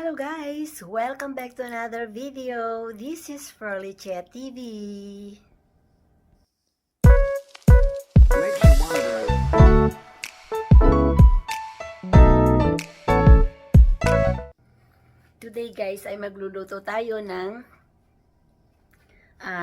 Hello guys! Welcome back to another video. This is Furlychat TV. Makes you wonder. Today guys ay magluluto tayo ng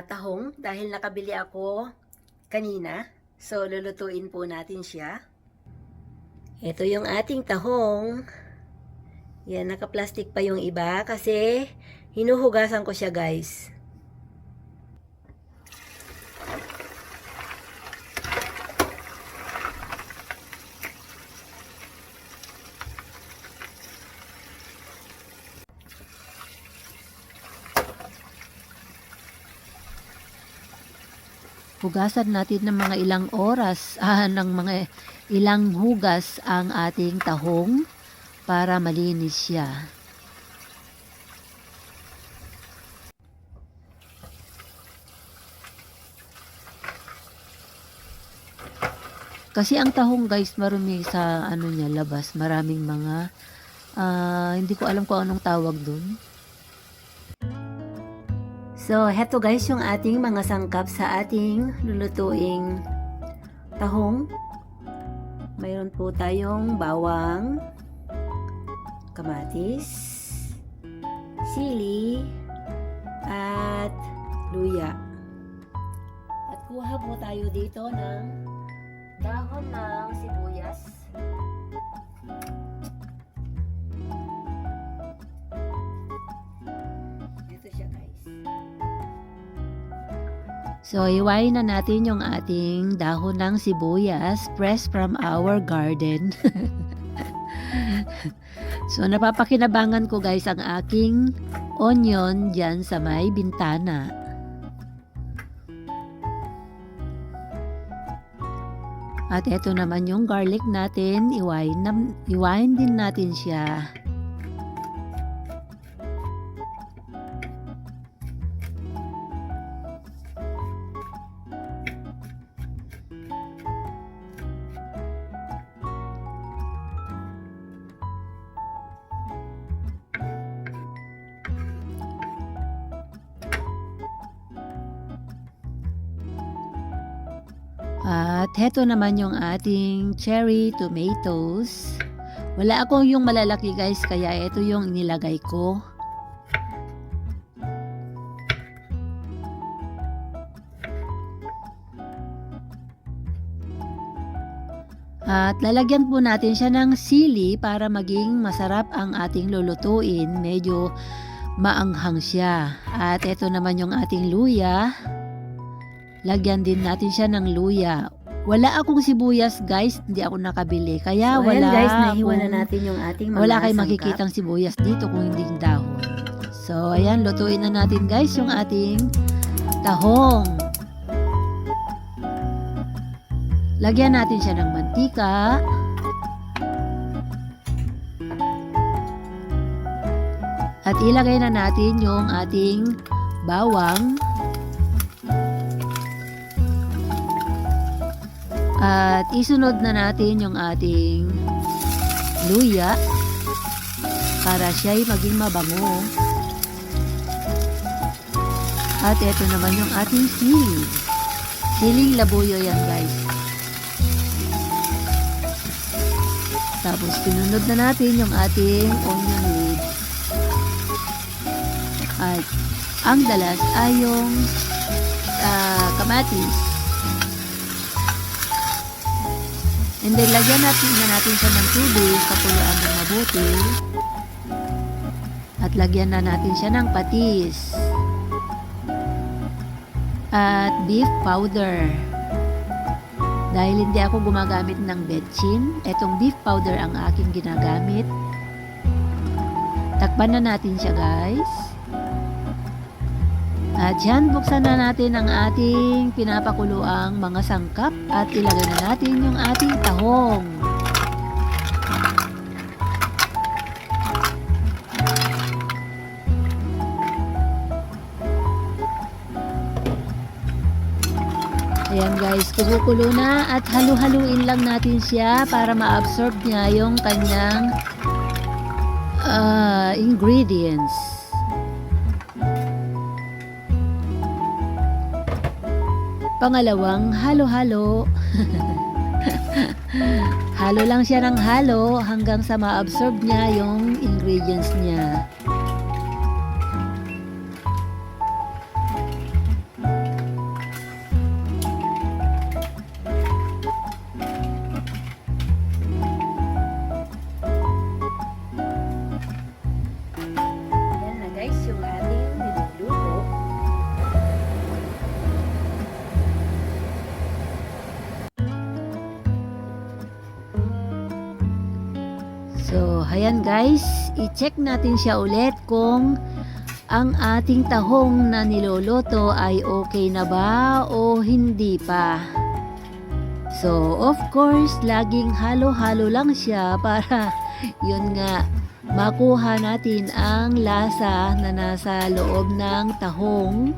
tahong dahil nakabili ako kanina. So lulutuin po natin siya. Ito yung ating tahong. Yan, naka-plastic pa yung iba kasi hinuhugasan ko siya guys. Hugasan natin ng mga ilang oras, ng mga ilang hugas ang ating tahong para malinis siya. Kasi ang tahong guys, marumi sa niya labas, maraming mga hindi ko alam kung anong tawag dun. So, heto guys yung ating mga sangkap sa ating lulutuing tahong. Mayroon po tayong bawang, kamatis, sili, at luya. At kuha po tayo dito ng dahon ng sibuyas. Ito siya guys. So, iwain na natin yung ating dahon ng sibuyas, fresh from our garden. So, napapakinabangan ko guys ang aking onion dyan sa may bintana. At ito naman yung garlic natin, iwain din natin siya. At heto naman yung ating cherry tomatoes. Wala akong yung malalaki guys, kaya ito yung inilagay ko. At lalagyan po natin siya ng sili para maging masarap ang ating lulutuin. Medyo maanghang siya. At ito naman yung ating luya. Lagyan din natin siya ng luya. Wala akong sibuyas guys, hindi ako nakabili. Kaya So, wala ayan guys, nahiwa na natin yung ating mga wala kayong sangkap. makikitang sibuyas dito kung hindi dahon. So ayan, lutuin na natin guys yung ating tahong. Lagyan natin siya ng mantika. At ilagay na natin yung ating bawang. At isunod na natin yung ating luya para siya'y maging mabango. At ito naman yung ating sili. Siling labuyo yan guys. Tapos sinunod na natin yung ating onion leaves. At ang dalas ay yung kamatis. And then, lagyan natin siya ng tubig, pakuluan ng mabuti. At lagyan na natin siya ng patis. At beef powder. Dahil hindi ako gumagamit ng betchin, etong beef powder ang aking ginagamit. Takpan na natin siya guys. At yan, buksan na natin ang ating pinapakuluang mga sangkap at ilagay na natin yung ating tahong. Ayan guys, kumukulo na at halu-haluin lang natin siya para ma-absorb niya yung kanyang ingredients. Pangalawang, halo-halo. Halo lang siya ng halo hanggang sa ma-absorb niya yung ingredients niya. Yan na guys, yung ating niluluto. So, ayan guys, i-check natin siya ulit kung ang ating tahong na niloloto ay okay na ba o hindi pa. So, of course, laging halo-halo lang siya para yun nga, makuha natin ang lasa na nasa loob ng tahong.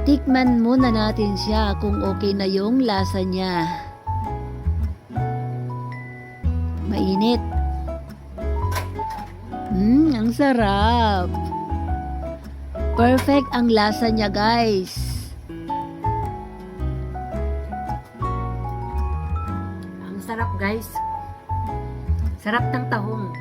Tikman muna natin siya kung okay na yung lasa niya. Mainit. Ang sarap. Perfect ang lasa niya, guys. Ang sarap guys. Sarap ng tahong.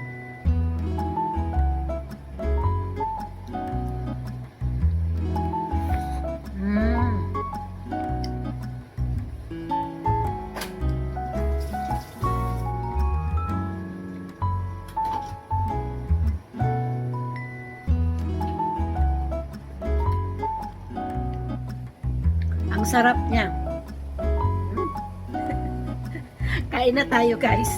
Ang sarap niya. Kain na tayo guys.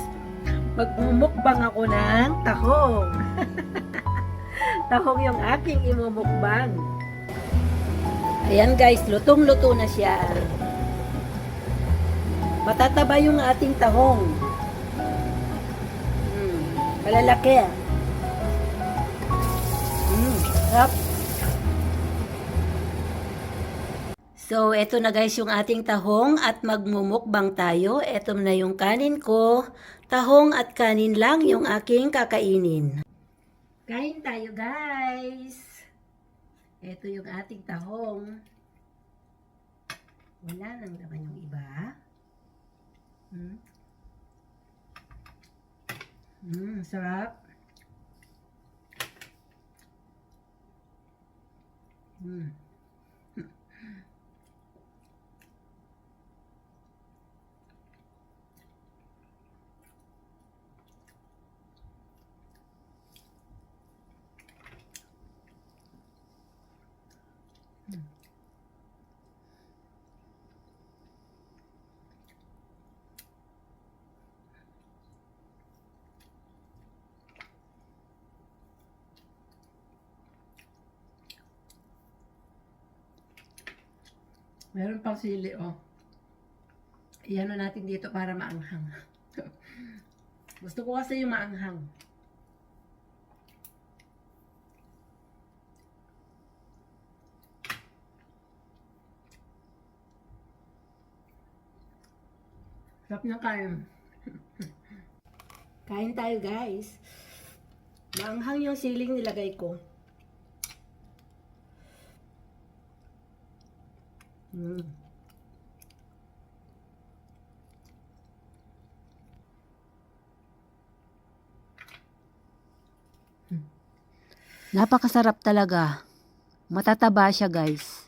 Magmumukbang ako ng tahong. Tahong yung aking imumukbang. Ayan guys, lutong-luto na siya. Matataba yung ating tahong. Malalaki. Sarap. So, eto na guys yung ating tahong at magmumukbang tayo. Eto na yung kanin ko. Tahong at kanin lang yung aking kakainin. Kain tayo guys. Eto yung ating tahong. Wala nang laman yung iba. Sarap. Meron pang sili, oh. Iyan na natin dito para maanghang. Gusto ko kasi yung maanghang. Sarap ng kain. Kain tayo, guys. Maanghang yung siling nilagay ko. Napakasarap talaga. Matataba siya, guys.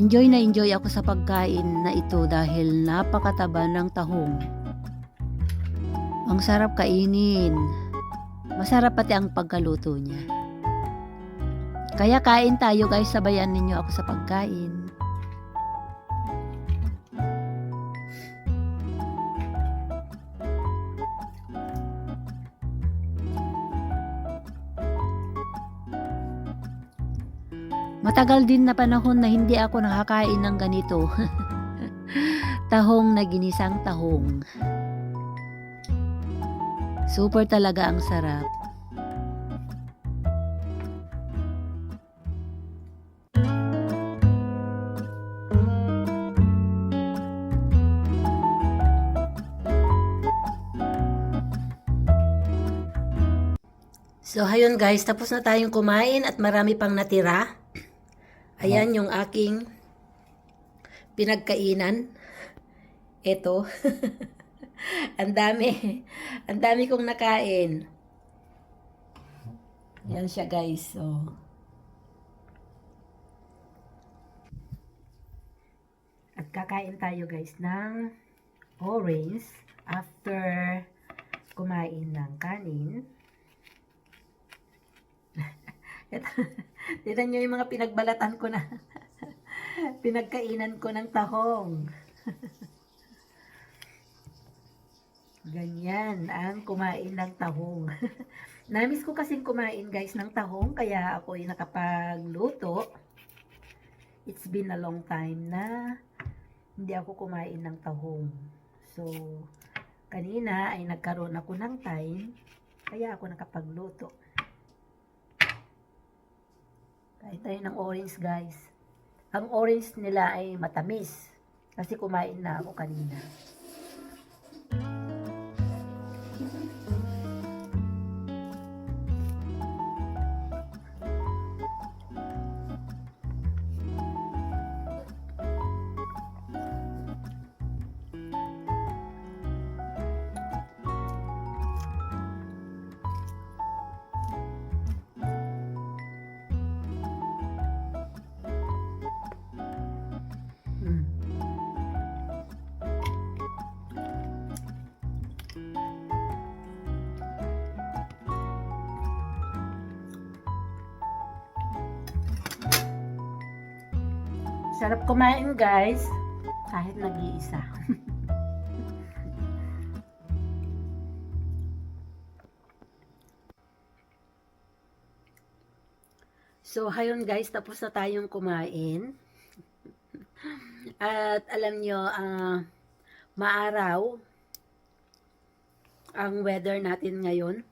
Enjoy na enjoy ako sa pagkain na ito dahil napakataba ng tahong. Ang sarap kainin. Masarap pati ang pagkaluto niya. Kaya kain tayo guys, sabayan ninyo ako sa pagkain. Matagal din na panahon na hindi ako nakakain ng ganito. Tahong na ginisang tahong. Super talaga ang sarap. So, ayun guys, tapos na tayong kumain at marami pang natira. Ayan yung aking pinagkainan. Ito. Ang dami. Ang dami kong nakain. Yan siya guys. So, at kakain tayo guys ng orange after kumain ng kanin. Tignan nyo yung mga pinagbalatan ko na. Pinagkainan ko ng tahong. Ganyan ang kumain ng tahong. Namiss ko kasing kumain guys ng tahong, kaya ako ay nakapagluto. It's been a long time na hindi ako kumain ng tahong. So, kanina ay nagkaroon ako ng time, kaya ako nakapagluto. Kain tayo ng orange guys. Ang orange nila ay matamis, kasi kumain na ako kanina. Sarap kumain guys, kahit nag-iisa. So, hayon guys, tapos na tayong kumain. At alam nyo, maaraw ang weather natin ngayon.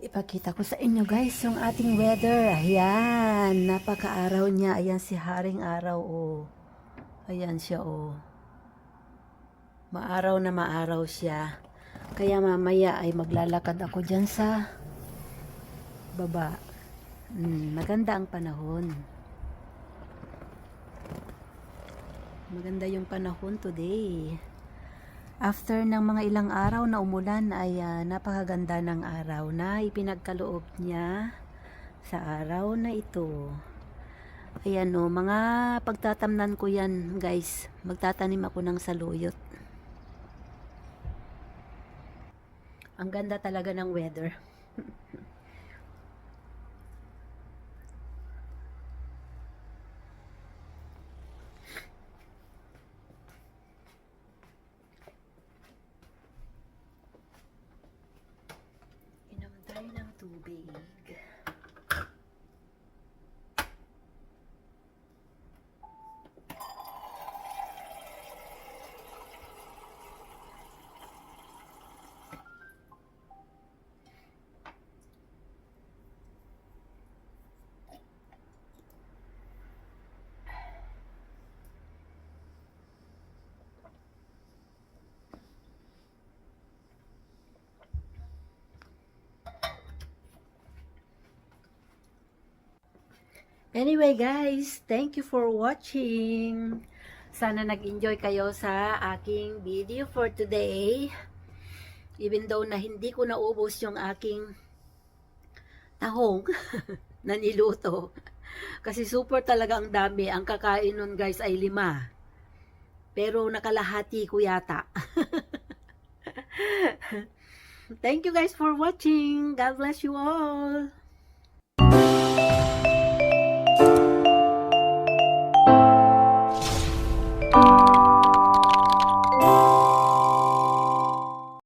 Ipakita ko sa inyo guys yung ating weather. Ayan, napaka-araw niya. Ayan si Haring Araw, oh. Ayan siya, oh. Maaraw na maaraw siya. Kaya mamaya ay maglalakad ako dyan sa baba. Maganda ang panahon. Maganda yung panahon today. After ng mga ilang araw na umulan ay napakaganda ng araw na ipinagkaloob niya sa araw na ito. Ayan o, mga pagtatamnan ko yan guys. Magtatanim ako ng saluyot. Ang ganda talaga ng weather. Inom tayo ng tubig. Anyway guys, thank you for watching. Sana nag-enjoy kayo sa aking video for today. Even though na hindi ko naubos yung aking tahong na niluto. Kasi super talaga ang dami. Ang kakain nun guys ay 5. Pero nakalahati ko yata. Thank you guys for watching. God bless you all.